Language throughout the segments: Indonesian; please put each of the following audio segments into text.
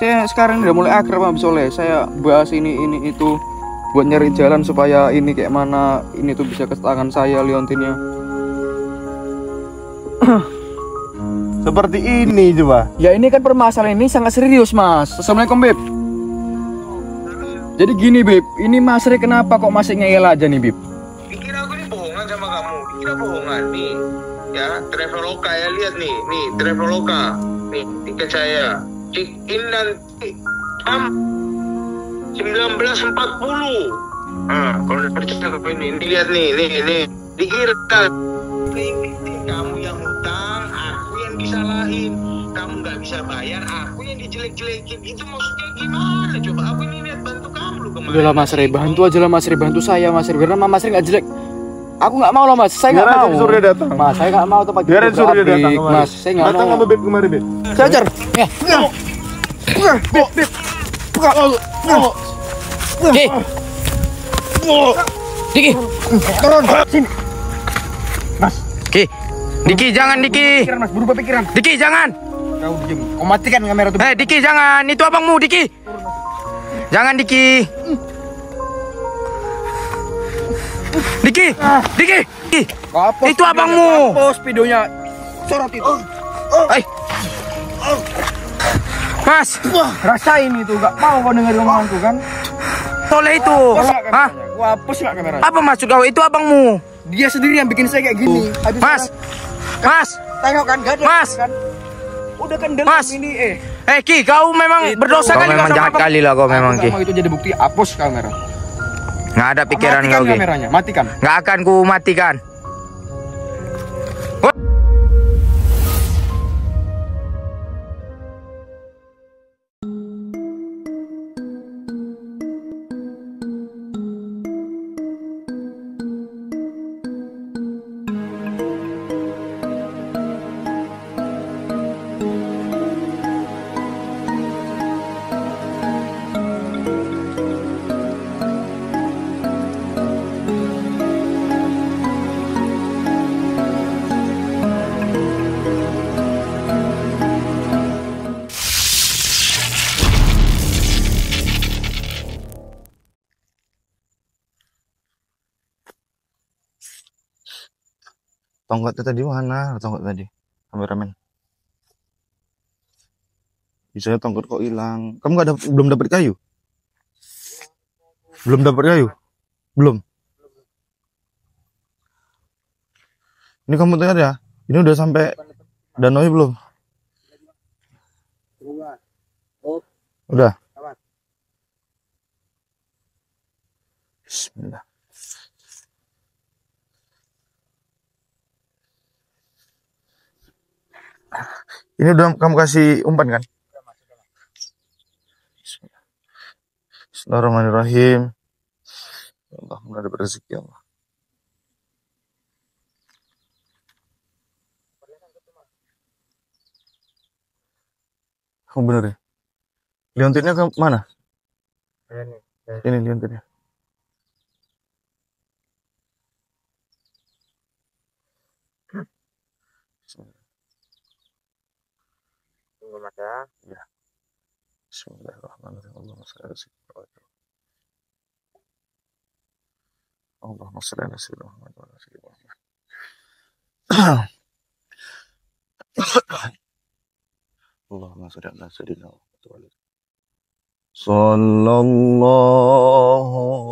Saya sekarang udah mulai akrab sama Soleh. Saya bahas ini itu buat nyari jalan supaya ini kayak mana ini tuh bisa ke tangan saya liontinnya. Seperti ini coba. Ya ini kan permasalahan ini sangat serius Mas. Assalamualaikum Beb. Jadi gini Beb, ini Mas Re kenapa kok masih ngeyel aja nih Beb? Dikira aku ini bohongan sama kamu, dikira bohongan nih. Ya, Traveloka ya, lihat nih Traveloka. Nih, tiket saya. Check in nanti jam 19.40. Nah, kalau udah percaya ke ini lihat nih. Dikira kamu yang hutang, aku yang disalahin. Kamu nggak bisa bayar, aku yang dijelek-jelekin. Itu maksudnya gimana? Coba aku ini lihat bantu kamu lu kemarin. Udahlah Mas Re, bantu aja lah Mas Re, bantu saya Mas Re. Karena Mas Re nggak jelek. Aku nggak mau loh Mas, saya nggak mau. Biar Surya datang. Mas, saya nggak mau tempat Biarin Surya datang kemarin. Mas, saya nggak mau. Datang sama Beb kemarin Beb. Saya ajar. Beb. Diki. Turun. Sini. Mas. Diki jangan Diki. Pikiran Mas, berubah pikiran. Diki jangan. Kau diam. Kau matikan kamera tuh. Diki jangan. Itu abangmu Diki. Jangan Diki. Diki. Itu abangmu. Hapus videonya. Sorot itu. Mas, Rasain itu, gak mau kau dengerin omonganku kan? Soleh itu. Hah? Gua hapus gak kameranya? Apa maksud kau? Itu abangmu. Dia sendiri yang bikin saya kayak gini. Mas. Tengok kan, gak ada Mas. kan? Udah kan dalam Mas. ini Ki, kau memang berdosa kali. Kau memang jahat kali lah kau memang Ki. Mau itu jadi bukti, hapus kamera. Nggak ada pikiran Matikan kau Ki. kameranya, matikan. Nggak akan ku matikan. Tongkatnya tadi mana? Tongkat tadi. Kameramen. Bisa tongkat kok hilang. Kamu belum dapat kayu? Belum dapat kayu? Belum. Ini kamu tengok ya. Ini udah sampai danau belum? Udah. Bismillah. Ini udah kamu kasih umpan kan? Bismillahirrahmanirrahim. Ya Allah, mudah dapat rezeki Allah. Oh bener ya? Liontinnya ke mana? Ini liontinnya. Ya. Bismillahirrahmanirrahim. Allahumma shalli ala sayyidina Muhammad wa ala sayyidina Muhammad. Allahumma shalli ala sayyidina Muhammad wa ala sallallahu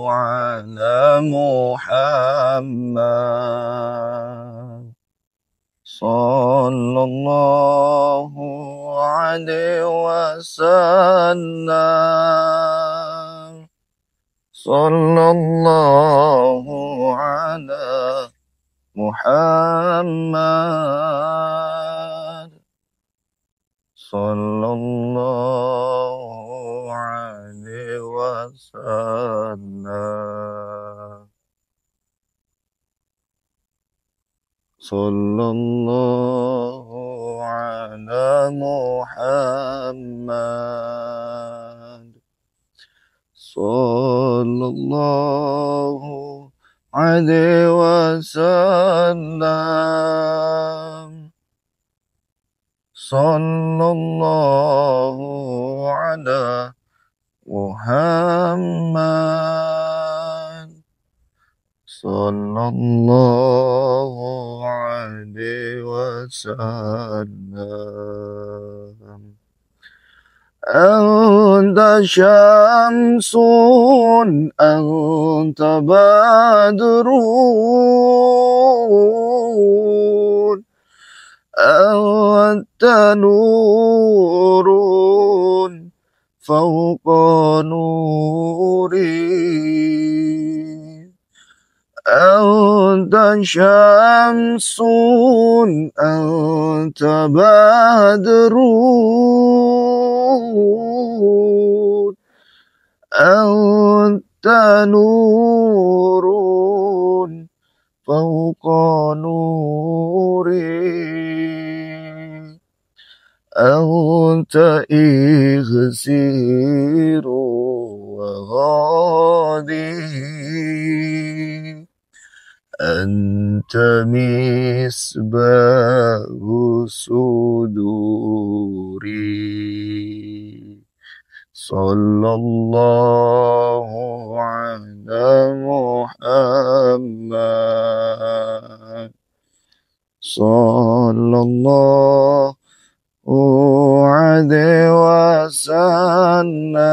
ala Muhammad sallallahu alaihi wasallam sallallahu ala Muhammad sallallahu alaihi wasallam sallallahu ala Muhammad sallallahu alaihi wasallam sallallahu على محمد صلى الله عليه وسلم. أنت شمس أنت بدر أنت نور فوق نوري أنت شمس أنت بدر أنت نور فوق نوري أنت إغسير وغادي أنت مصباح صدوري صلى الله على محمد صلى الله عليه وسلم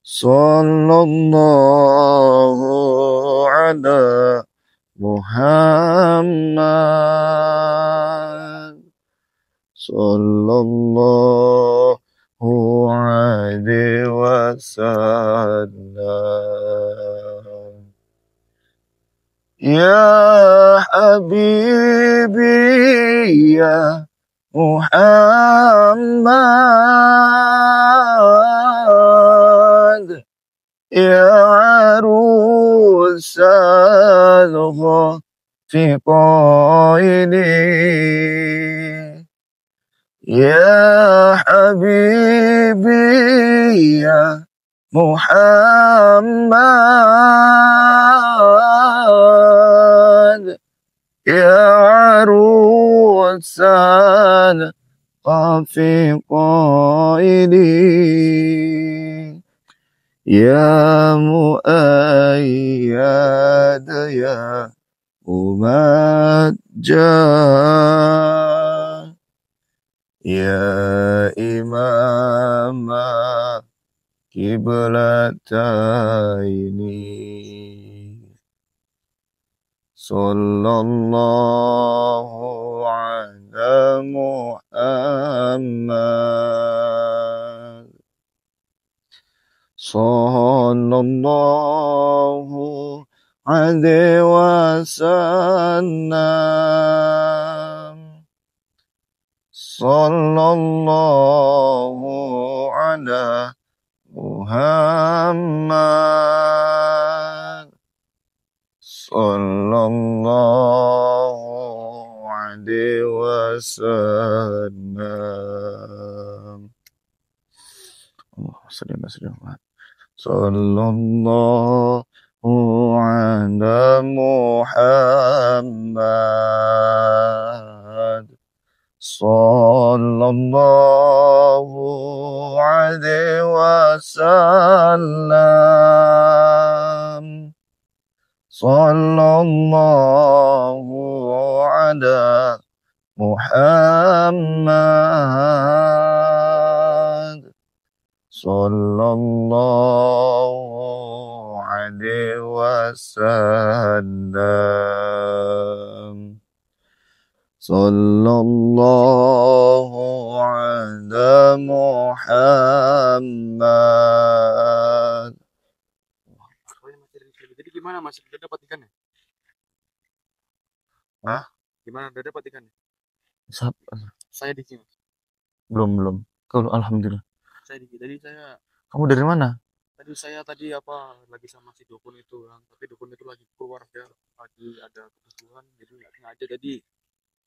صلى الله على محمد صلى الله عليه وسلم. يا حبيبي يا محمد يا عروس الغافقين يا حبيبي يا محمد يا عروس الغافقين يا مؤيد يا ممجد يا إمام قبلتين صلى الله على محمد صلى الله عليه وسلم صلى الله على محمد صلى الله عليه وسلم. اللهم صل على سيدنا محمد صلى الله على محمد صلى الله عليه وسلم صلى الله على محمد صلى الله عليه وسلم صلى الله على محمد. Jadi gimana Mas? Udah dapat ikannya? Hah? Gimana udah dapat ikannya? Saya di sini. belum. Kalau alhamdulillah. Tadi saya Kamu dari mana? tadi lagi sama si dukun itu kan, tapi dukun itu lagi keluar dia lagi ada kebutuhan jadi nggak sengaja jadi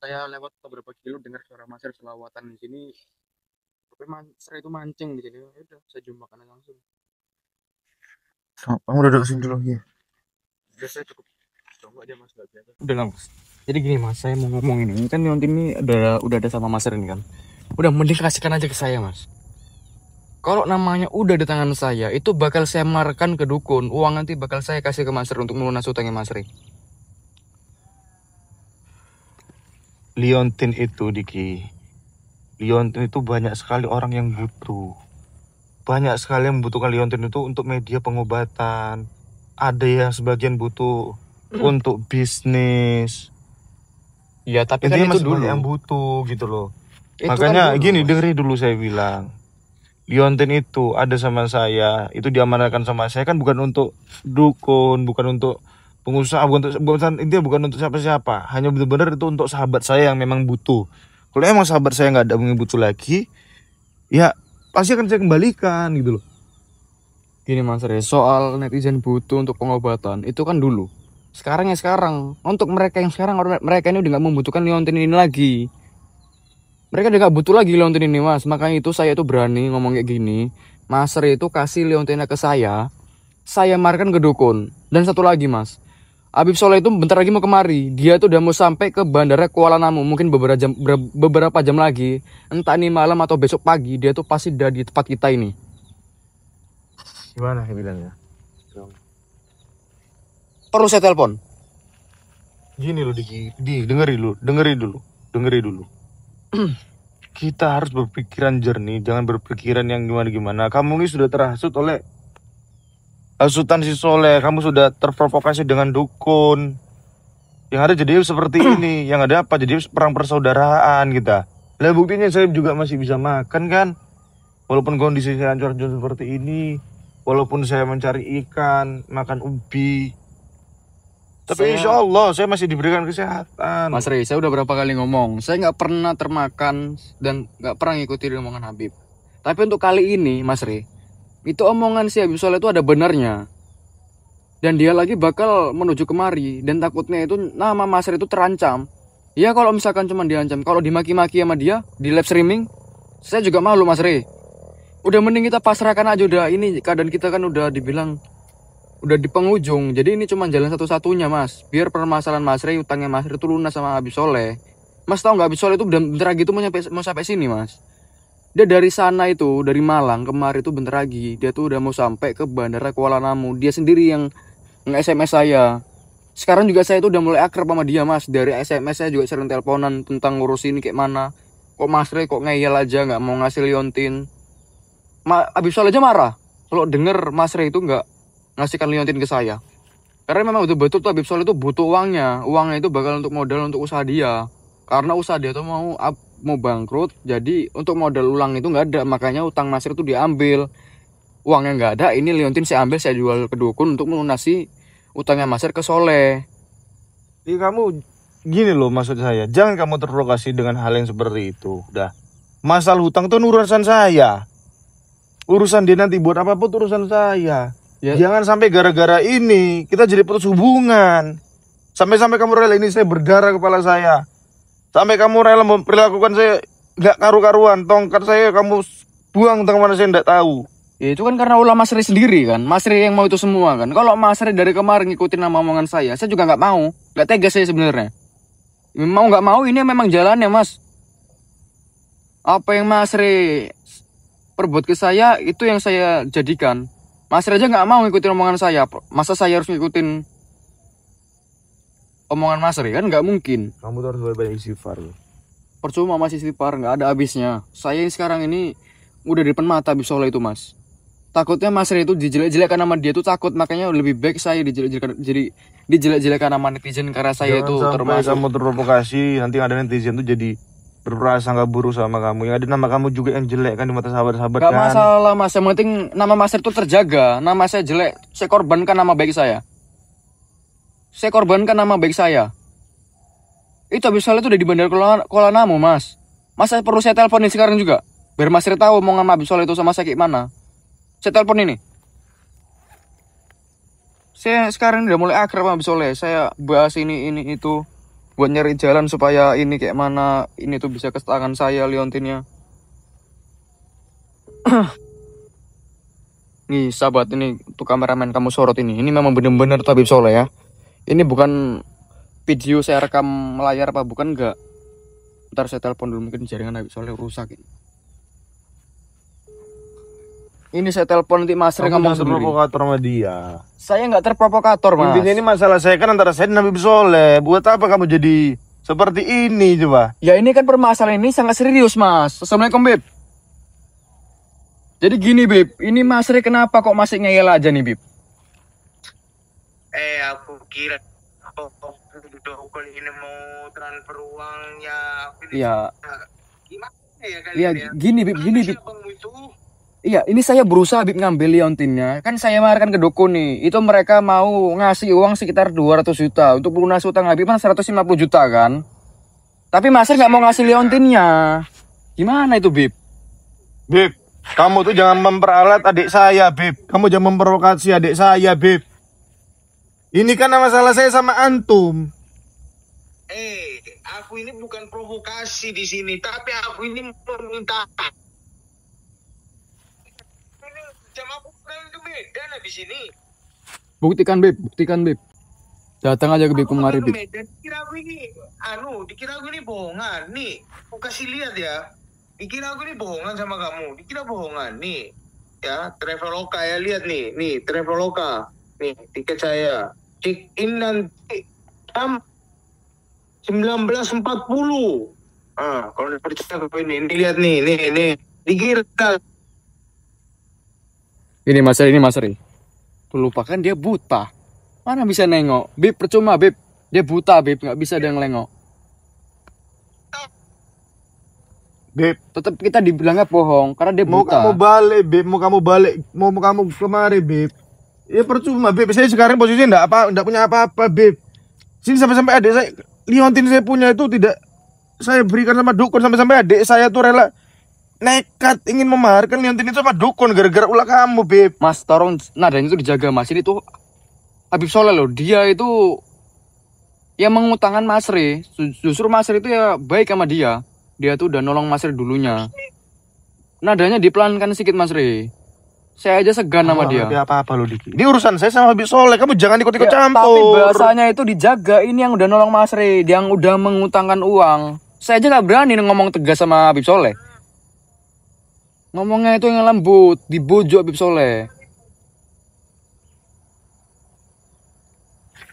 saya lewat beberapa kilo dengar suara masyar selawatan di sini tapi masyar itu mancing di sini ya udah saya jumpakan langsung. Kamu udah kesini dulu ya? Udah saya cukup coba aja Mas nggak biasa. Udah lah Mas. Jadi gini Mas, saya mau ngomong ini kan Leontin ini udah ada sama Maser ini kan. Udah mending kasihkan aja ke saya, Mas. Kalau namanya udah di tangan saya, itu bakal saya marahkan ke dukun. Uang nanti bakal saya kasih ke Mas Ri untuk melunasi utangnya Mas Ri. Liontin itu, Diki. Liontin itu banyak sekali orang yang butuh. Banyak sekali yang membutuhkan liontin itu untuk media pengobatan. Ada yang sebagian butuh untuk bisnis. Ya, tapi kan Intinya itu masih dulu. banyak yang butuh gitu loh. Itu Makanya kan dulu, gini, Mas. dengerin dulu saya bilang. Liontin itu ada sama saya, itu diamanahkan sama saya kan bukan untuk dukun, bukan untuk pengusaha, intinya bukan untuk siapa-siapa. Hanya benar-benar itu untuk sahabat saya yang memang butuh. Kalau emang sahabat saya nggak ada yang butuh lagi, ya pasti akan saya kembalikan gitu loh. Gini Mas Ri, soal netizen butuh untuk pengobatan, itu kan dulu. Sekarang ya sekarang. Untuk mereka yang sekarang, mereka ini udah gak membutuhkan liontin ini lagi. Mereka udah gak butuh lagi liontin ini, Mas. Makanya itu saya itu berani ngomong kayak gini. Mas Ri itu kasih liontinnya ke saya marahkan ke dukun. Dan satu lagi, Mas, Habib Soleh itu bentar lagi mau kemari. Dia tuh udah mau sampai ke bandara Kuala Namu. Mungkin beberapa jam lagi. Entah ini malam atau besok pagi, dia tuh pasti udah di tempat kita ini. Gimana saya bilangnya? Perlu saya telepon. Gini loh, dengerin dulu. Kita harus berpikiran jernih, jangan berpikiran yang gimana-gimana. Kamu ini sudah terhasut oleh hasutan si Soleh, kamu sudah terprovokasi dengan dukun. Yang ada jadi seperti ini, yang ada apa? Jadi perang persaudaraan kita. Lah buktinya saya juga masih bisa makan kan? Walaupun kondisi saya hancur-hancur seperti ini, walaupun saya mencari ikan, makan ubi. Tapi insya Allah saya masih diberikan kesehatan. Mas Rey, saya udah berapa kali ngomong, saya nggak pernah termakan dan nggak pernah ngikutin omongan Habib. Tapi untuk kali ini, Mas Rey, itu omongan si Habib Soleh itu ada benarnya. Dan dia lagi bakal menuju kemari. Dan takutnya itu nama Mas Rey itu terancam. Ya kalau misalkan cuma diancam, kalau dimaki-maki sama dia di live streaming, saya juga malu Mas Rey. Udah mending kita pasrahkan aja udah. Ini keadaan kita kan udah dibilang udah di penghujung, jadi ini cuma jalan satu-satunya Mas, biar permasalahan Mas Rey, utangnya Mas Rey itu lunas sama Habib Soleh. Mas tahu nggak, Habib Soleh itu bentar lagi itu mau sampai sini Mas. Dia dari sana itu, dari Malang kemarin itu bentar lagi dia tuh udah mau sampai ke bandara Kuala Namu. Dia sendiri yang nge-SMS saya. Sekarang juga saya tuh udah mulai akrab sama dia Mas. Dari SMS saya juga sering teleponan tentang ngurus ini kayak mana. Kok Mas Rey kok ngeyel aja nggak mau ngasih liontin. Habib Soleh aja marah kalau denger Mas Rey itu nggak ngasihkan liontin ke saya. Karena memang betul-betul tuh Habib Soleh itu butuh uangnya. Uangnya itu bakal untuk modal untuk usaha dia. Karena usaha dia tuh mau bangkrut. Jadi untuk modal ulang itu nggak ada. Makanya utang Mas Rey itu diambil. Uangnya nggak ada. Ini liontin saya ambil, saya jual ke dukun untuk melunasi utangnya Mas Rey ke Soleh. Jadi kamu gini loh maksud saya. Jangan kamu terprovokasi dengan hal yang seperti itu. Udah. Masalah hutang tuh urusan saya. Urusan dia nanti buat apapun urusan saya. Ya. Jangan sampai gara-gara ini kita jadi putus hubungan. Sampai-sampai kamu rela ini saya berdarah kepala saya. Sampai kamu rela memperlakukan saya nggak karu-karuan. Tongkat saya kamu buang tengah mana saya nggak tahu. Ya itu kan karena ulah Mas Rey sendiri kan. Mas Rey yang mau itu semua kan. Kalau Mas Rey dari kemarin ngikutin nama omongan saya juga nggak mau. Nggak tegas saya sebenarnya. Mau nggak mau ini memang jalannya Mas. Apa yang Mas Rey perbuat ke saya itu yang saya jadikan. Mas Rey aja nggak mau ngikutin omongan saya. Masa saya harus ngikutin omongan Mas Rey? Kan nggak mungkin. Kamu tuh harus banyak istighfar. Percuma masih istighfar, nggak ada habisnya. Saya yang sekarang ini udah di depan mata Habib Soleh itu Mas. Takutnya Mas Rey itu dijelek-jelekan sama dia tuh takut. Makanya lebih baik saya dijelek-jelekan sama netizen. Karena saya itu termasuk. Kamu terprovokasi, nanti ada netizen tuh jadi berprasangka buruk sama kamu. Yang ada nama kamu juga yang jelek kan di mata sahabat-sahabat kan. Gak masalah Mas, yang penting nama Mas itu terjaga. Nama saya jelek, saya korbankan nama baik saya. Saya korbankan nama baik saya. Itu Habib Soleh itu udah di bandara Kuala Namu Mas. Mas saya perlu saya teleponin sekarang juga, biar Mas Rey tahu omongan Habib Soleh itu sama saya kayak mana. Saya telepon ini. Saya sekarang udah mulai akrab sama Habib Soleh. Saya bahas ini itu buat nyari jalan supaya ini kayak mana ini tuh bisa ke tangan saya liontinnya. Nih sahabat, ini tuh kameramen kamu sorot ini memang bener-bener tuh Habib Soleh ya. Ini bukan video saya rekam layar apa bukan, enggak. Ntar saya telepon dulu, mungkin jaringan Habib Soleh rusak ini. Ini saya telepon nanti Mas Rey ngomong sendiri. Terprovokator sama dia. Saya nggak terprovokator, Mas. Intinya ini masalah saya kan antara saya dan Habib Soleh. Buat apa kamu jadi seperti ini coba? Ya ini kan permasalahan ini sangat serius, Mas. Assalamualaikum, Bib. Jadi gini, Bib. Ini Mas Rey kenapa kok masih ngeyel aja nih, Bib? Aku kira dukun ini mau transfer uang ya. Iya. Gimana ya kalian Iya, ya? gini, Bib. Gini, Bib. Abangmu itu? Iya, ini saya berusaha Bib ngambil liontinnya. Kan saya marahkan ke dukun nih. Itu mereka mau ngasih uang sekitar 200 juta. Untuk lunas utang Habib kan 150 juta kan. Tapi Mas Rey nggak mau ngasih liontinnya. Gimana itu, Bib? Beb, kamu tuh jangan memperalat adik saya, Beb. Kamu jangan memprovokasi adik saya, Beb. Ini kan masalah saya sama antum. Aku ini bukan provokasi di sini, tapi aku ini meminta. Ini jam aku kan itu beda lah di sini. Buktikan, Bib. Buktikan, Bib. Datang aja ke Bib kemari, Bib. Dikira aku ini bohongan nih. Aku kasih lihat ya. Dikira aku ini bohongan sama kamu. Dikira bohongan nih. Ya, Traveloka ya, lihat nih Traveloka. Nih, tiket saya. Check in nanti jam 19.40. Kalau percaya ke ini lihat nih. Dikira Ini Mas Rey. Tuh lupakan dia buta. Mana bisa nengok? Bib, percuma, Bib. Dia buta, Bib. Nggak bisa dia ngelengok. Beb, Tetap kita dibilangnya bohong. Karena dia mau buta. kamu balik, Beb. Mau kamu kemari, Beb. Ya percuma, Beb. Saya sekarang posisinya enggak punya apa-apa, Beb. Sini sampai adik saya, liontin saya punya itu tidak saya berikan sama dukun, sampai adik saya tuh rela nekat ingin memaharkan liontin itu sama dukun gara-gara ulah kamu, Beb. Mas, tolong nadanya itu dijaga, Mas. Ini tuh Habib Soleh loh. Dia itu yang mengutangkan Mas Rey. Justru Mas Rey itu ya baik sama dia. Dia tuh udah nolong Mas Rey dulunya. Nadanya dipelankan sedikit, Mas Rey. Saya aja segan sama dia. Tapi apa-apa lo, Diki. Ini urusan saya sama Habib Soleh. Kamu jangan ikut-ikut Ya, campur. tapi bahasanya itu dijaga. Ini yang udah nolong Mas Rey, yang udah mengutangkan uang. Saya aja nggak berani ngomong tegas sama Habib Soleh. Ngomongnya itu yang lembut, dibujuk Habib Soleh.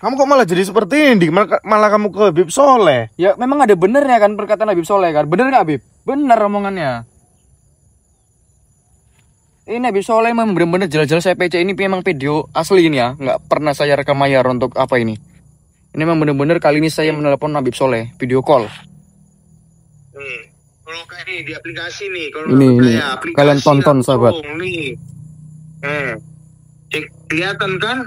Kamu kok malah jadi seperti ini, Dik? Malah kamu ke Habib Soleh. Ya memang ada benernya kan perkataan Habib Soleh kan. Bener nggak, Habib? Bener omongannya. Ini Habib Soleh memang bener-bener jelas-jelas saya PC. Ini memang video asli ini ya. Nggak pernah saya rekam layar untuk apa ini. Ini memang bener-bener kali ini saya menelpon Habib Soleh. Video call. nih. Kalau kayak nih di aplikasi nih, kalau Ini, percaya, aplikasi kalian tonton, langsung, sahabat. Nih. Cek, kelihatan kan?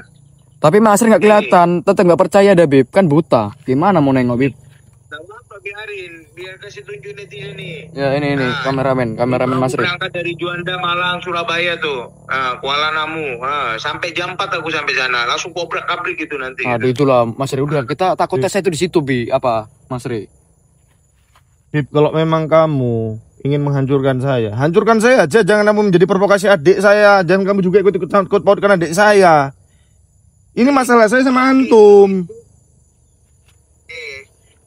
Tapi Mas Rey nggak kelihatan. Tetap nggak percaya dah, Bib. Kan buta. Gimana mau nengok, Bib? Gak apa biarin, biar kasih tunjuk netizen nih. Ya ini Nah, kameramen Mas Aku Rey. berangkat dari Juanda, Malang, Surabaya tuh, Kuala Namu, sampai jam 4 aku sampai sana, langsung kobrak kabrik gitu nanti. Aduh itulah Mas Rey, udah kita takutnya saya itu di situ, Bi. Apa Mas Rey? Bib, kalau memang kamu ingin menghancurkan saya, hancurkan saya aja. Jangan kamu menjadi provokasi adik saya. Jangan kamu juga ikut pautkan adik saya. Ini masalah saya sama antum.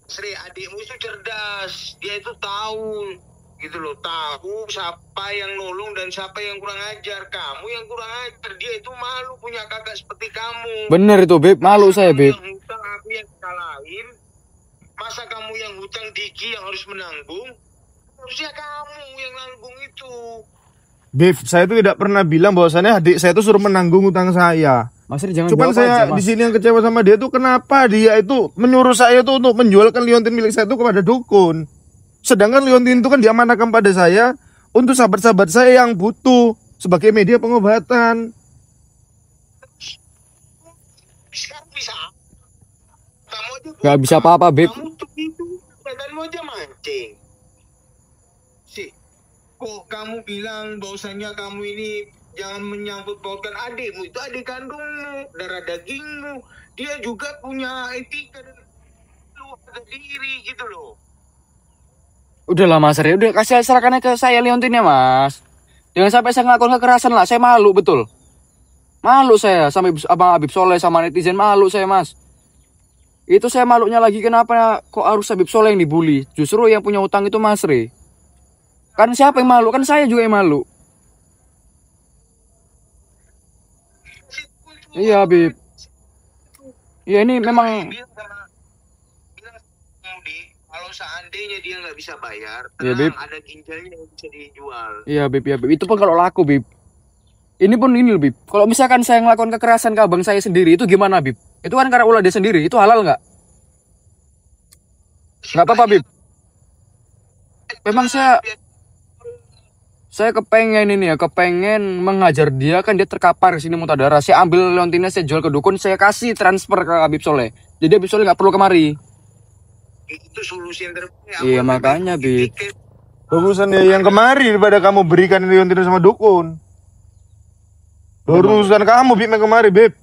Sri, adikmu itu cerdas, dia itu tahu gitu loh, tahu siapa yang nolong dan siapa yang kurang ajar. Kamu yang kurang ajar, dia itu malu punya kakak seperti kamu. Bener itu, Bib. Malu saya, Bib. Yang hutang aku yang salahin, masa kamu yang hutang Diki yang harus menanggung? Harusnya kamu yang nanggung itu. Bib, saya tuh tidak pernah bilang bahwasannya adik saya tuh suruh menanggung utang saya. Mas Rey jangan Cuman jawab saya aja, Mas. di sini yang kecewa sama dia tuh kenapa dia itu menyuruh saya tuh untuk menjualkan liontin milik saya itu kepada dukun. Sedangkan liontin itu kan diamanahkan pada saya untuk sahabat-sahabat saya yang butuh sebagai media pengobatan. Sekarang bisa. Kamu aja Gak bisa apa-apa, Bib. Kamu tuh itu, badanmu aja mancing. Sih, kok kamu bilang bahwasannya kamu ini jangan menyangkut pautkan adikmu, itu adik kandungmu, darah dagingmu. Dia juga punya etika dan harga diri gitu loh. Udahlah Mas Rey, udah kasih serahkannya ke saya liontinnya, Mas. Jangan sampai saya ngelakuin kekerasan lah, saya malu betul. Malu saya sama Abang Habib Soleh sama netizen, malu saya, Mas. Itu saya malunya lagi, kenapa kok harus Habib Soleh yang dibully? Justru yang punya utang itu Mas Re. Kan siapa yang malu? Kan saya juga yang malu. Iya Habib. Ya ini memang kalau seandainya dia nggak bisa bayar, Iya, tenang, Bib. ada ginjalnya yang bisa dijual. Iya Bib, ya Bib. Itu pun kalau laku Bib. Ini pun ini loh Bib. Kalau misalkan saya ngelakukan kekerasan ke abang saya sendiri, itu gimana Bib? Itu kan karena ulah dia sendiri. Itu halal nggak? Nggak apa-apa Bib. Memang saya kepengen ini ya, kepengen mengajar dia, kan dia terkapar di sini Mutadara. Saya ambil leontinnya, saya jual ke dukun, saya kasih transfer ke Habib Soleh. Jadi Habib Soleh nggak perlu kemari. Itu solusi yang terbaik. Iya makanya Bib. Bagusan ya yang kemari daripada kamu berikan leontin sama dukun. Urusan kamu Bib yang kemari Bib.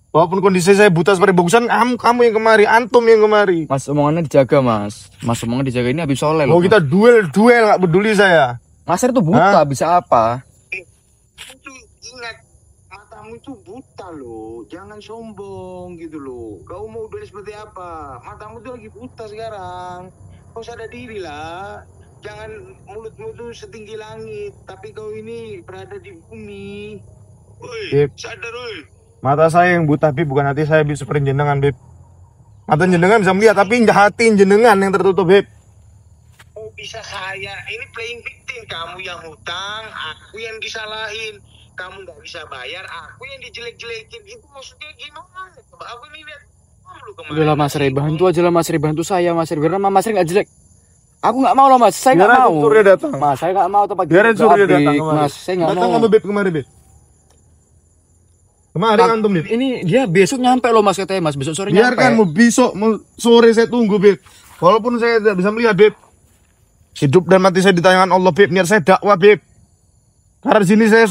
Walaupun kondisi saya buta seperti bagusan, kamu yang kemari, antum yang kemari. Mas omongannya dijaga Mas. Mas omongannya dijaga, ini Habib Soleh loh. Mau kita duel nggak peduli saya. Mas itu buta, bisa apa? Itu ingat, matamu itu buta loh, jangan sombong gitu loh. Kau mau duel seperti apa? Matamu tuh lagi buta sekarang. Kau sadar diri lah. Jangan mulutmu tuh setinggi langit, tapi kau ini berada di bumi. Woi, Bib. sadar woi. Mata saya yang buta Bib, bukan hati saya Bib, seperti jenengan Bib. Mata jenengan bisa melihat, tapi hati jenengan yang tertutup Bib. Oh bisa saya, ini playing victim. Kamu yang hutang, aku yang disalahin. Kamu nggak bisa bayar, aku yang dijelek-jelekin. Itu maksudnya gimana? Coba aku ini lihat. Udah lah Mas Re, bantu aja lah Mas Re, bantu saya Mas Re. Karena Mas Re nggak jelek. Aku nggak mau lah Mas, saya nggak mau. Surya datang. Mas, saya nggak mau tempat Biarin Surya datang kemari. Mas, saya nggak Datang mau. kamu Bib kemari Bib. Kemari antum Bib. Ini dia besok nyampe loh Mas katanya Mas, besok sore nyampe. Biarkan mau besok, mau sore saya tunggu Bib. Walaupun saya tidak bisa melihat Bib. Hidup dan mati saya di tangan Allah Bib. Niat saya dakwah Bib. Karena di sini saya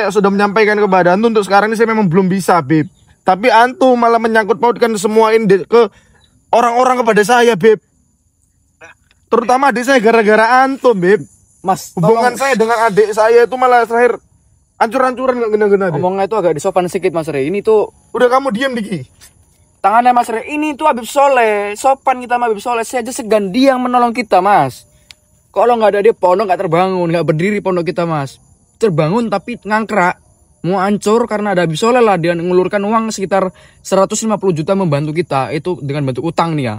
sudah menyampaikan kepada antum, untuk sekarang ini saya memang belum bisa Bib. Tapi antum malah menyangkut pautkan semua ini ke orang-orang kepada saya Bib. Terutama adik saya gara-gara antum Bib. Mas, Hubungan saya dengan adik saya itu malah terakhir hancur-hancuran nggak gena-gena Bib. ngomongnya itu agak disopan sedikit Mas Re. Ini tuh Udah kamu diam Diki. tangannya Mas Re. Ini tuh Habib Soleh, sopan kita sama Habib Soleh. Saya aja segan dia yang menolong kita Mas. Kalau nggak ada dia, pondok nggak terbangun, nggak berdiri pondok kita Mas. Terbangun tapi ngangkrak, mau hancur karena ada Habib Soleh lah. Dia ngulurkan uang sekitar 150 juta membantu kita, itu dengan bentuk utang nih ya.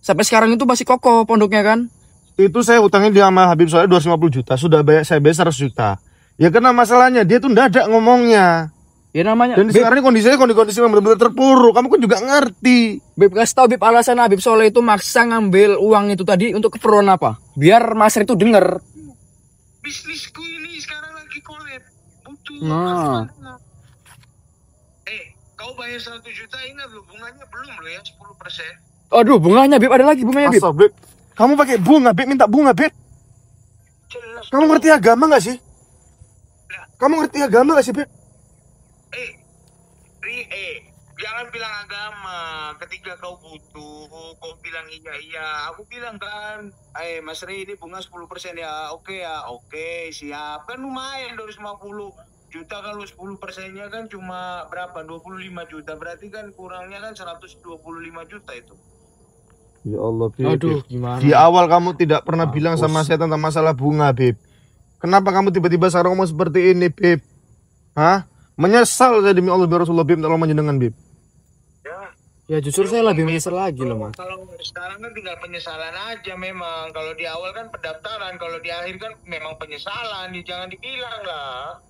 Sampai sekarang itu masih kokoh pondoknya kan. Itu saya utangin dia sama Habib Soleh 250 juta. Sudah saya bayar 100 juta. Ya karena masalahnya dia tuh ndadak ngomongnya. Ya namanya Dan Bib, sekarang ini kondisi yang benar-benar terpuruk. Kamu kan juga ngerti. Bib kasih tau Bib, alasan Habib Soleh itu maksa ngambil uang itu tadi untuk keperluan apa? Biar Mas Re itu denger. Bisnisku ini sekarang lagi kolab. Butuh. Nah. Kau bayar 100 juta, ingat loh, bunganya belum loh ya, 10%. Aduh, bunganya Bib, ada lagi bunganya Bib. Masa Bib? Kamu pakai bunga Bib, minta bunga Bib. Jelas. Kamu ngerti agama gak sih? Kamu ngerti agama gak sih Bib? Jangan bilang agama. Ketika kau butuh, kau bilang iya. Aku bilang kan, Mas Re ini bunga 10% ya. Oke, siap. Kan lumayan 250 juta, kalau 10%-nya kan cuma berapa? 25 juta. Berarti kan kurangnya kan 125 juta itu. Ya Allah Bib. Aduh, gimana? Di awal kamu tidak pernah bilang sama saya tentang masalah bunga Bib. Kenapa kamu tiba-tiba sekarang ngomong seperti ini Bib? Hah? Menyesal saya demi Allah biar Rasulullah Bib, tolong menjenengan Bib. Ya jujur saya lebih menyesal lagi loh Mas. Kalau sekarang kan tinggal penyesalan aja memang. Kalau di awal kan pendaftaran, kalau di akhir kan memang penyesalan. Jangan dibilang lah.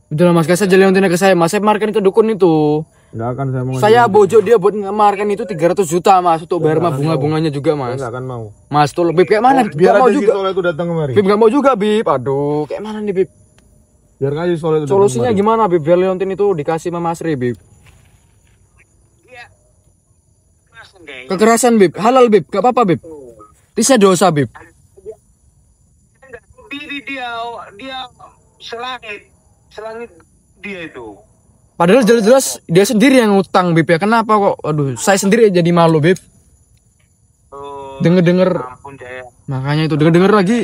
Udah lah Mas, kasih aja leontinnya ke saya Mas. Saya markan itu dukun itu. Enggak akan saya mau. Saya bojo dia buat markan itu 300 juta Mas. Untuk bayar mah bunga-bunganya juga Mas. Enggak akan mau. Mas tuh Bib kayak mana? Biar Gak mau aja juga. Soleh itu datang kemari. Bib gak mau juga Bib. Aduh, kayak mana nih Bib? Biar aja Soleh itu datang Solusinya kemari. gimana Bib? Biar leontin itu dikasih sama Mas Re Bib. Kekerasan Bib, halal Bib, gak apa-apa Bib. Bisa dosa Bib. Diri dia selangit dia itu. Padahal jelas-jelas dia sendiri yang ngutang Bib ya. Kenapa kok? Aduh, saya sendiri jadi malu Bib. Denger-denger. Ampun Jaya. Makanya itu denger-denger lagi.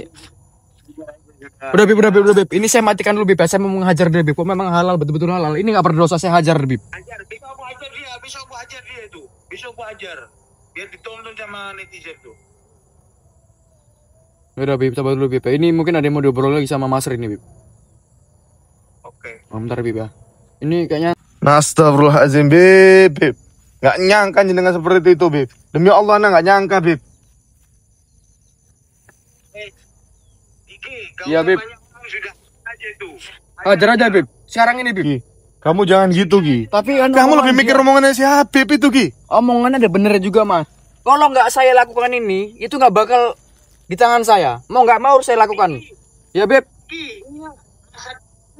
Udah Bib. Ini saya matikan dulu Bib. Saya mau menghajar dia Bib. Kok memang halal, betul-betul halal. Ini gak berdosa, saya hajar Bib. Ajar, kamu ajar dia, besok gua ajar dia itu. Besok gua ajar. Biar ditonton sama netizen tuh. Udah Bib, sabar dulu Bib. Ini mungkin ada yang mau diobrol lagi sama Mas Re ini Bib. Oke. Bentar Bib ya. Ini kayaknya Astagfirullahaladzim, Beb. Gak nyangka dengan seperti itu, Beb. Demi Allah, Ana gak nyangka, Beb. Diki, Iya, Beb. banyak orang sudah aja itu. ajar aja Bib. Sekarang ini Bib. Gi, kamu jangan gitu, Gi. Tapi kan Kamu lebih mikir omongannya si Habib itu, Gi. omongannya ada benernya juga Mas. Kalau nggak saya lakukan ini, itu nggak bakal di tangan saya. Mau nggak mau harus saya lakukan. Ya Beb. Ki, ini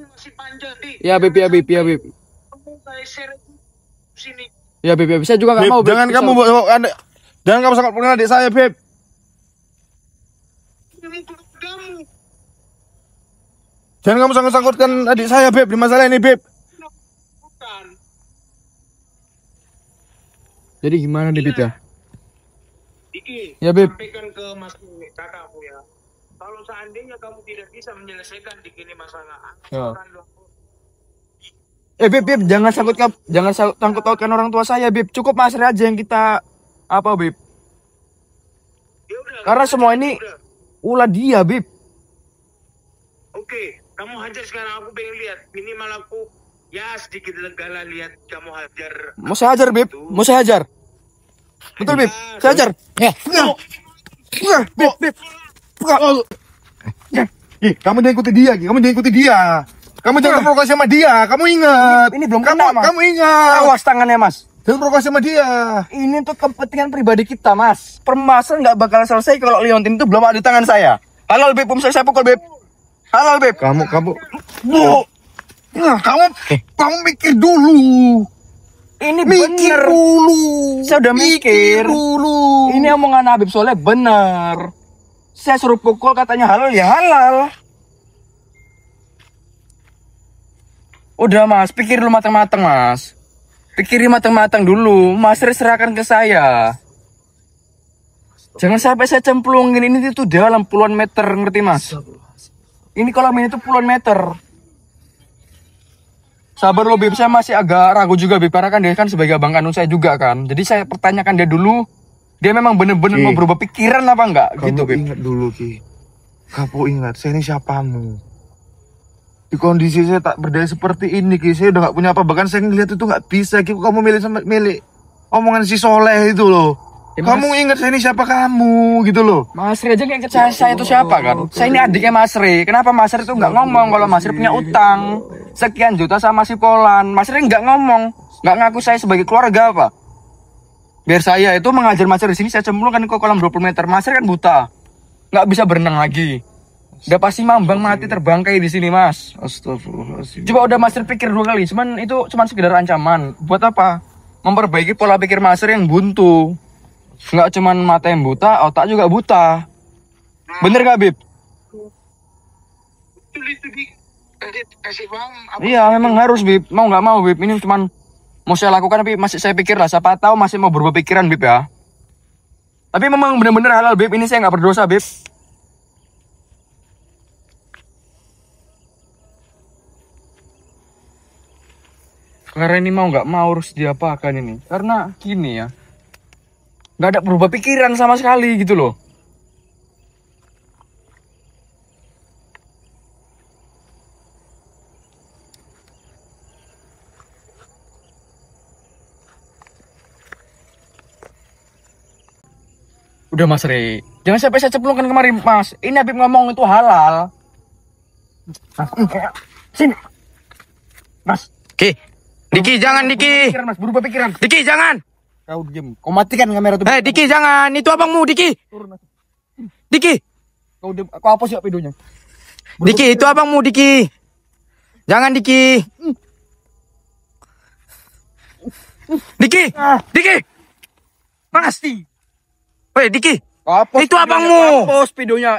masih panjang, Di. Ya Beb, ya Beb, ya Beb. Kamu kayak seret sini. Ya Beb, ya Beb. Saya juga nggak Beb, mau Beb. jangan kamu jangan kamu sangat mengenal adik saya, Beb. Ini kamu. Jangan kamu sangkut-sangkutkan adik saya, Beb, di masalah ini, Beb. Bukan. Jadi gimana nih Beb ya? Diki, Ya, Beb. sampaikan ke mas kakakmu ya. Kalau seandainya kamu tidak bisa menyelesaikan Diki ini masalah, Ya. akan Beb, jangan sangkut tautkan orang tua saya Beb. Cukup Mas Re aja yang kita apa Beb? ya udah. Karena semua ini Udah. ulah dia Beb. Oke, kamu hajar sekarang, aku pengen lihat. Minimal aku ya sedikit lega lah lihat kamu hajar. Mau saya hajar Beb, mau saya hajar. Betul Beb, saya hajar. Beb. Gi, kamu jangan ikuti dia, Gi. Kamu jangan ikuti dia. Kamu jangan terprovokasi sama dia. Kamu ingat. Ini belum kamu, kena, Mas. kamu ingat. Awas tangannya Mas. Jangan provokasi sama dia. Ini untuk kepentingan pribadi kita Mas. Permasalahan nggak bakal selesai kalau Leontin itu belum ada di tangan saya. Halal Beb, saya pukul Beb. Halal Beb. Kamu kamu mikir dulu. Ini Mikir bener. dulu. Saya udah mikir. dulu. Ini omongan Habib Soleh bener. Saya suruh pukul katanya halal ya halal. Udah Mas, pikir dulu matang-matang Mas. Pikirin matang-matang dulu. Mas Re serahkan ke saya. Jangan sampai saya cemplungin ini tuh dalam puluhan meter, ngerti Mas? Ini kolam ini tuh puluhan meter. Sabar lo Bib, saya masih agak ragu juga Bib, karena kan dia kan sebagai abang kandung saya juga kan. Jadi saya pertanyakan dia dulu, dia memang bener-bener mau berubah pikiran apa enggak gitu Kamu Bib. ingat dulu, Ki. Kamu ingat, saya ini siapamu. Di kondisi saya tak berdaya seperti ini, Ki. Saya udah gak punya apa. Bahkan saya ngeliat itu gak bisa, Ki. Kamu milih omongan si Soleh itu loh. Ya, Mas. Kamu ingat saya ini siapa kamu gitu loh. Mas Re aja nggak inget saya itu siapa kan? Saya ini adiknya Mas Re. Kenapa Mas Re itu nggak ngomong kalau Mas Re punya utang sekian juta sama si Polan? Mas Re nggak ngomong, nggak ngaku saya sebagai keluarga apa? Biar saya itu mengajar Mas Re di sini, saya cemplungkan ke kolam 20 meter. Mas Re kan buta, nggak bisa berenang lagi. Udah pasti mambang mati terbangkai di sini Mas. Astagfirullahaladzim. Coba udah Mas Re pikir 2 kali, cuman itu cuman sekedar ancaman. Buat apa? Memperbaiki pola pikir Mas Re yang buntu. Nggak cuman mata yang buta, otak juga buta. Bener gak Bib? Betul itu Di. Kasih paham apa? Iya memang harus Bib. Mau nggak mau Bib. Ini cuman mau saya lakukan tapi masih saya pikir lah. Siapa tahu masih mau berubah pikiran Bib ya. Tapi memang bener-bener halal Bib. Ini saya nggak berdosa Bib. Karena ini mau nggak mau harus diapakan ini. Karena gini ya. Nggak ada berubah pikiran sama sekali gitu loh. Udah Mas Re, jangan sampai saya cemplungkan kemarin Mas. Ini Habib ngomong itu halal. Sini Mas. Diki jangan Diki. Pikiran, Mas, berubah pikiran. Diki jangan. Kau diam. Kau matikan kamera tuh. Diki jangan. Itu abangmu Diki. Turun, Mas. Diki. Kau diam. Kau hapus ya videonya. Diki itu abangmu Diki. Jangan Diki. Diki. Diki. Mas. Woi Diki. Kau hapus Itu videonya, abangmu. kau hapus videonya.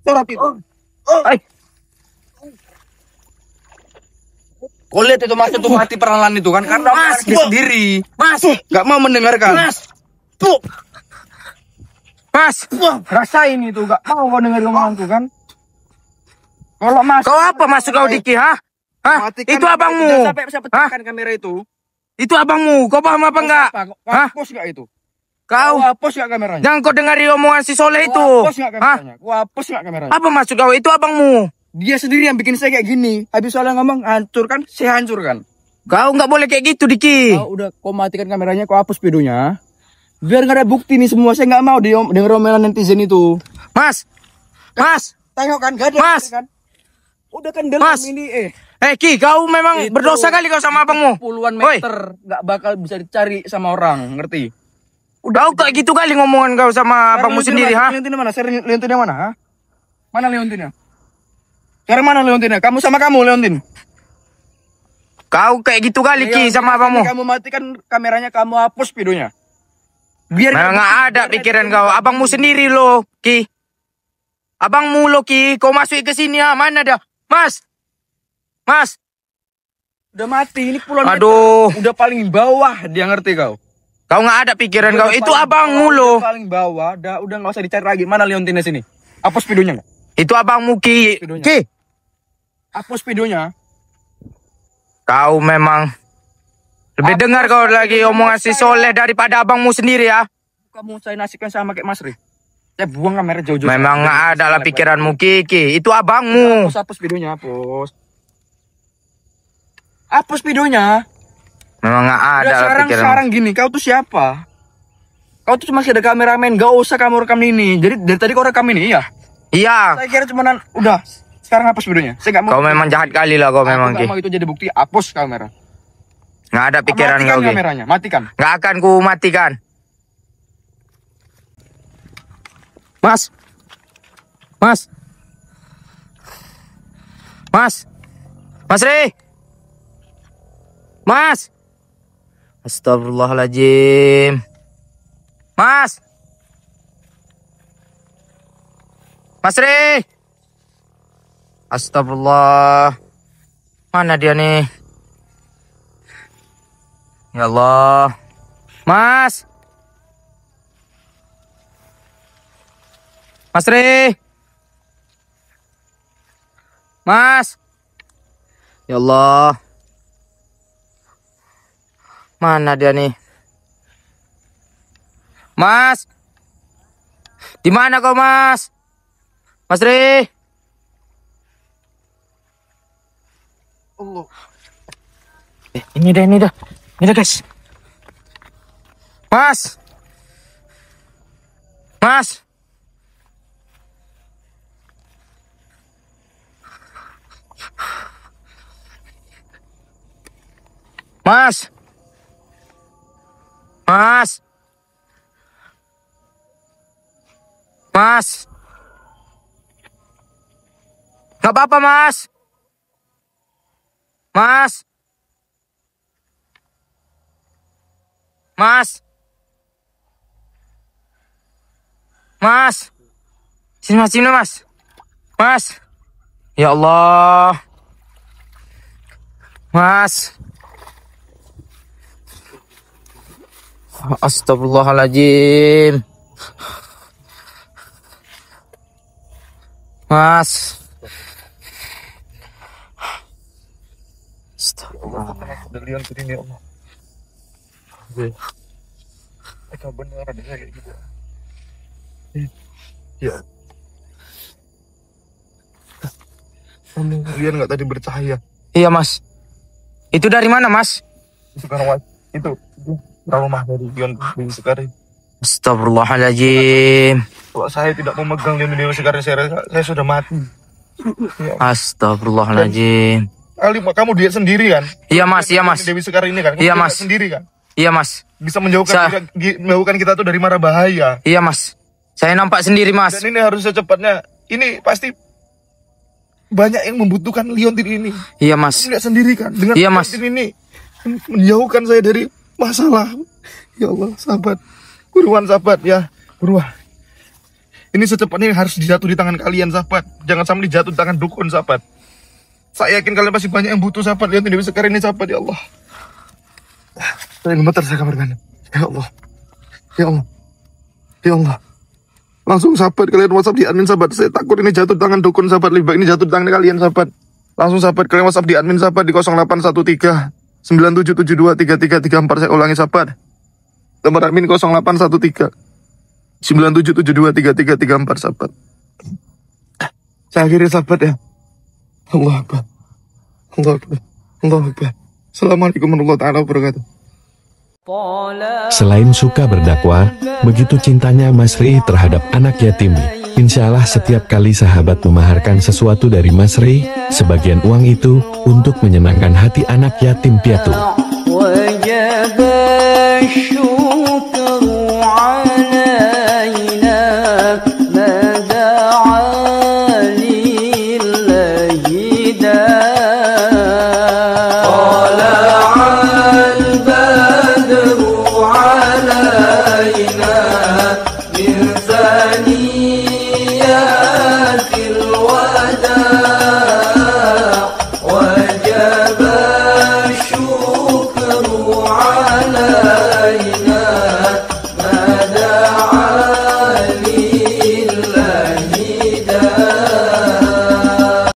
Sorot itu. Kau lihat itu Mas itu mati perlahan itu kan karena Mas dia sendiri. Mas. Gak mau mendengarkan. Mas. Mas. Rasain itu gak mau kau dengar omonganku kan. Kalau Mas Kau apa masuk kau Diki, ha? Hah? matikan Itu abangmu. jangan sampai saya Hah? pecahkan kamera itu. Itu abangmu. Kau paham apa enggak? Kau Hah? hapus gak itu? Kau hapus gak kameranya? jangan kau dengar omongan si Soleh itu. Kau hapus gak Hah? kameranya? Kau hapus gak kameranya? Apa maksud kau? Itu abangmu. Dia sendiri yang bikin saya kayak gini. Habis soalnya ngomong hancurkan, saya hancurkan. Kau nggak boleh kayak gitu, Diki. Kau matikan kameranya, kau hapus videonya. Biar nggak ada bukti nih semua. Saya nggak mau denger omelan netizen itu. Mas. Tengok kan, gak ada. Mas. Kan? Udah kan dalam Mas. ini Ki, kau memang Itu berdosa kali kau sama abangmu. puluhan Woi. meter nggak bakal bisa dicari sama orang, ngerti? Kau kayak gitu kali ngomongan kau sama abangmu sendiri, ha? Leontina mana? Leontina mana? Ha? Mana Leontina? Sekarang mana Leontina? Kamu sama kamu Leontin. Kau kayak gitu kali, Ki, sama abangmu. Kamu matikan kameranya, kamu hapus videonya. Biar Memang nggak ada pikiran kau. Abangmu sendiri lo, Ki. Abangmu lo, Ki. Kau masuk ke sini, ha? Mana dia? Mas. udah mati. Ini puluhan Aduh. meter. Udah paling bawah, dia ngerti kau. Kau nggak ada pikiran kau. Udah Itu paling abangmu bawah, lo. udah paling bawah, udah nggak usah dicari lagi. Mana Leontina sini? Hapus videonya nggak? Itu abangmu, Ki. Videonya. Ki. Hapus videonya. Kau memang lebih dengar kau lagi omongan si Soleh daripada abangmu sendiri, ya. Kamu saya nasibkan sama kayak Mas Ri. Saya buang kamera jauh-jauh. Memang nggak ada lah pikiranmu, Ki. Itu abangmu. Hapus videonya, hapus. Hapus videonya. Memang nggak ada Udah lah pikiranmu. sekarang gini, kau tuh siapa? Kau tuh masih ada kameramen, gak usah kamu rekam ini. Jadi dari tadi kau rekam ini, ya? Iya. Saya kira cuma udah. Sekarang hapus videonya. Saya nggak mau. Kau memang jahat kali lah kau memang, Aku Ki. nggak mau itu jadi bukti. Hapus kamera. Nggak ada pikiran Matikan kau, Ki. kameranya, matikan. Nggak akan ku matikan. Mas. Mas Ri. Mas. Astagfirullahaladzim. Mas Ri. Astagfirullah. Mana dia nih? Ya Allah. Mas Ri. Mas. Ya Allah. Mana dia nih? Mas. Di mana kau, Mas? Mas Ri. Allah. Ini dah, guys. Mas. Nggak apa-apa, Mas. Sini, Mas. Ya Allah. Mas. Astagfirullahaladzim. Mas. Astagfirullah. Udah lihat ini ya Allah. Mereka benar ada kayak gitu. Ya. Kalian nggak tadi bercahaya? Iya, Mas. Itu dari mana, Mas? Itu karena itu trauma dari Leon sekarang. Astagfirullahaladzim. Kalau saya tidak memegang Leon sekarang, saya sudah mati. Ya. Astagfirullahaladzim. Ali, kamu diet sendiri kan? Iya, Mas. Dewi Sekar ini kan? Kamu Iya, diet Mas. Sendiri kan? Iya, Mas. Bisa menjauhkan kita tuh dari mara bahaya. Iya, Mas. Saya nampak sendiri, Mas. Dan ini harus secepatnya. Ini pasti banyak yang membutuhkan Leontin ini. Iya, Mas. Kamu lihat sendiri kan? Dengan Iya, Mas. Leontin ini menjauhkan saya dari masalah. Ya Allah, sahabat. Buruan, sahabat ya. Buruan. Ini secepatnya harus dijatuh di tangan kalian, sahabat. Jangan sampai dijatuh di tangan dukun, sahabat. Saya yakin kalian pasti banyak yang butuh, sahabat. Leontin Dewi Sekar ini, sahabat. Ya Allah. Saya gemeter, saya kabarkan. Ya Allah. Ya Allah. Ya Allah. Langsung, sahabat, kalian WhatsApp di admin, sahabat. Saya takut ini jatuh di tangan dukun, sahabat. Lebih baik ini jatuh di tangan kalian, sahabat. Langsung, sahabat, kalian WhatsApp di admin, sahabat, di 0813 97723334. Saya ulangi sahabat. Nomor admin 0813 97723334 sahabat. Saya akhiri sahabat ya. Allah Akbar. Allah Akbar. Allah Akbar. Assalamualaikum warahmatullahi taala wabarakatuh. Selain suka berdakwah, begitu cintanya Mas Rey terhadap anak yatim. Insya Allah setiap kali sahabat memaharkan sesuatu dari Mas Rey, sebagian uang itu untuk menyenangkan hati anak yatim piatu. ثنيات الوداع